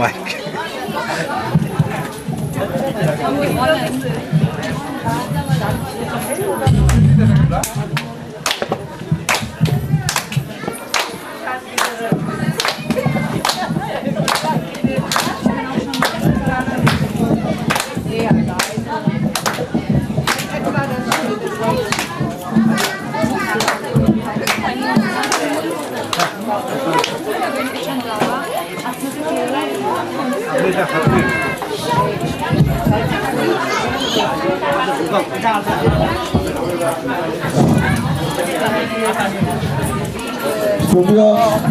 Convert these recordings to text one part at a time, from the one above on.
Mike.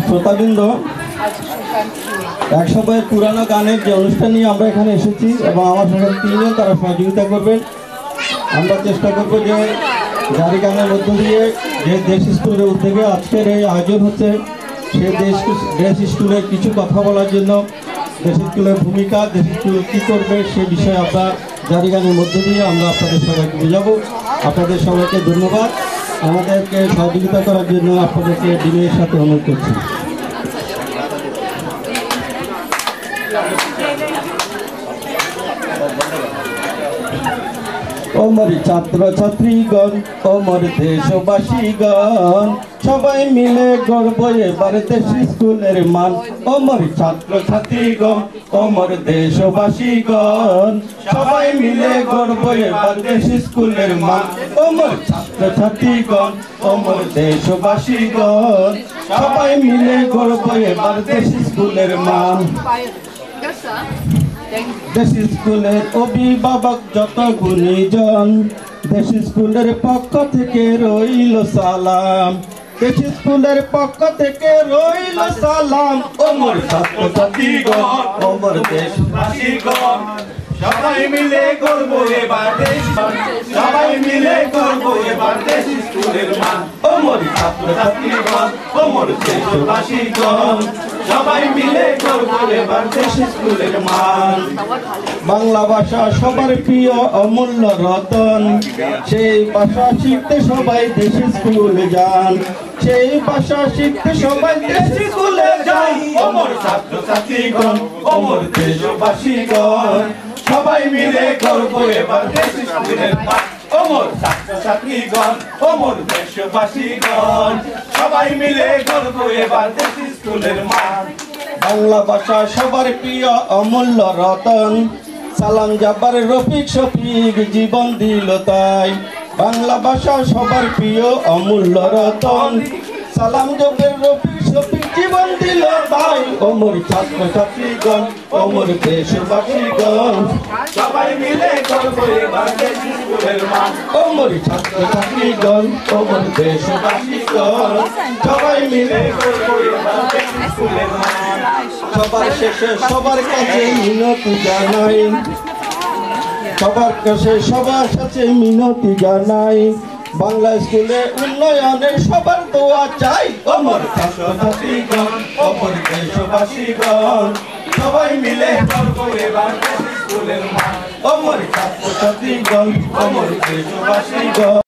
শ্রোতাবৃন্দ, এক সময় পুরানো গানের যে অনুষ্ঠান নিয়ে আমরা এখানে এসেছি এবং আমার সঙ্গে তিনজন তারা সহযোগিতা করবেন। আমরা চেষ্টা করব যে জারি গানের মধ্য দিয়ে যে দেশ স্কুলের উদ্যোগে আজকের এই আয়োজন হচ্ছে, সেই দেশ স্কুলের কিছু কথা বলার জন্য, দেশ স্কুলের ভূমিকা, দেশ স্কুল কী করবে সে বিষয়ে আমরা জারি গানের মধ্য দিয়ে আমরা আপনাদের সবাইকে বোঝাবো। আপনাদের সবাইকে ধন্যবাদ। আমাদেরকে সহযোগিতা করার জন্য আপনাদেরকে দিনের সাথে অনুরোধ করছি। ওমর ছাত্রছাত্রীগণ, ওমর দেশবাসীগণ, সবাই মিলে গর্ব এবার দেশ স্কুলের মান। ওমর ছাত্রছাত্রীগণ, ওমর দেশবাসীগণ, সবাই মিলে গর্ব এবার দেশ স্কুলের মান। ওমর ছাত্রছাত্রীগণ, ওমর দেশবাসীগণ, সবাই মিলে গর্ব এবার দেশ স্কুলের মান। দেশ স্কুলের অভিভাবক যত গুণীজন, দেশ স্কুলের পক্ষ থেকে রইল সালাম। দেশ স্কুলের পক্ষ থেকে রইল সালাম। ওমর ছাত্রছাত্রীগণ, ওমর দেশবাসীগণ, সবাই মিলে করব এবার দেশ, সবাই মিলে করব এবার দেশ স্কুলের মান। ওমর ছাত্রছাত্রীগণ, ওমর দেশবাসীগণ, সবাই মিলে করব এবার দেশ স্কুলের মান। বাংলা ভাষা সবার প্রিয় অমূল্য রতন, সেই ভাষা শিখতে সবাই দেশ স্কুলে যান। সেই ভাষা শিখতে সবাই দেশ স্কুলে যান। ওমর ছাত্রছাত্রীগণ, ওমর দেশবাসীগণ, সবাই মিলে করব এবার দেশ স্কুলের মান। ওমর ছাত্রছাত্রীগণ, ওমর দেশবাসীগণ, সবাই মিলে করব এবার দেশ স্কুলের মান। বাংলা ভাষা সবার প্রিয় অমূল্য রতন, সালাম জাবার রফিক শফিক জীবন দিল তাই। বাংলা ভাষা সবার প্রিয় অমূল্য রতন, সালাম জাবার রফিক শফিক জীবন দিল তাই। ওমর ছাত্রছাত্রীগণ, ওমর দেশবাসীগণ, সবাই মিলে করব এবার দেশ স্কুলের মান। ওমর ছাত্রছাত্রীগণ, ওমর দেশবাসীগণ, সবাই মিলে করব এবার দেশ স্কুলের মান। সবার শেষে সবার কাছে মিনতি জানাই, সবার কাছে সবার কাছে মিনতি জানাই, বাংলা স্কুলে উন্নয়নে সবার দোয়া চাই। ওমর ছাত্রছাত্রীগণ, ওমর দেশবাসীগণ, সবাই মিলে করব এবার দেশ স্কুলের মান। ওমর ছাত্রছাত্রীগণ, ওমর দেশবাসীগণ।